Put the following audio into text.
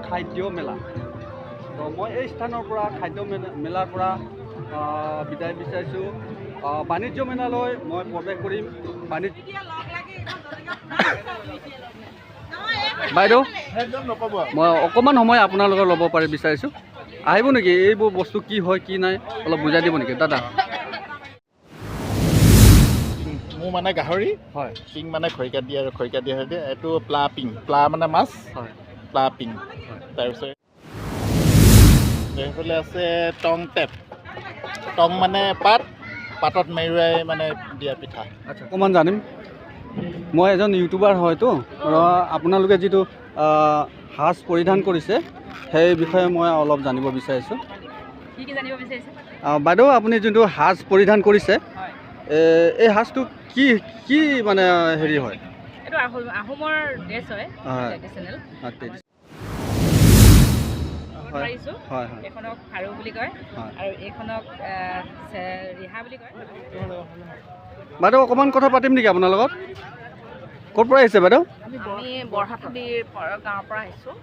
খাদ্য মেলা। তো মই এই স্থানৰ পৰা খাদ্য মেলাৰ পৰা বিদায় বিচাৰিছোঁ। বাণিজ্য মেলালৈ মই প্ৰৱেশ কৰিম। বাইদেউ মই অকণমান সময় আপোনালোকৰ ল'ব পাৰি বিচাৰিছোঁ। আহিব নেকি? এইবোৰ বস্তু কি হয় কি নাই অলপ বুজাই দিব নেকি দাদা? মোৰ মানে গাহৰি হয়, পিং মানে খৰিকাত দিয়ে আৰু খৰিকাত দিয়া দিয়ে এইটো প্লা পিং, প্লা মানে মাছ, হয়, প্লা পিং। তাৰপিছত সেইফালে আছে টং টেপ, টং মানে পাতত মেৰুৱাই মানে দিয়া পিঠা। আচ্ছা, অকণমান জানিম। মই এজন ইউটিউবাৰ হয়তো, আপোনালোকে যিটো সাজ পৰিধান কৰিছে সেই বিষয়ে মই অলপ জানিব বিচাৰিছোঁ। কি কি জানিব বিচাৰিছে? বাইদেউ আপুনি যোনটো সাজ পৰিধান কৰিছে এই সাজটো কি কি মানে হেৰি হয়? এইটো আহোমৰ ড্ৰেছ হয়, ট্ৰেডিশ্যনেল। পাৰিছোঁ হয় হয় এইখনক খাৰু বুলি কয় হয়। আৰু এইখনক ৰিহা বুলি কয়। বাইদেউ অকণমান কথা পাতিম নেকি আপোনাৰ লগত? ক'ৰ পৰা আহিছে বাইদেউ? আমি বৰহাটীৰ গাঁৱৰ পৰা আহিছোঁ।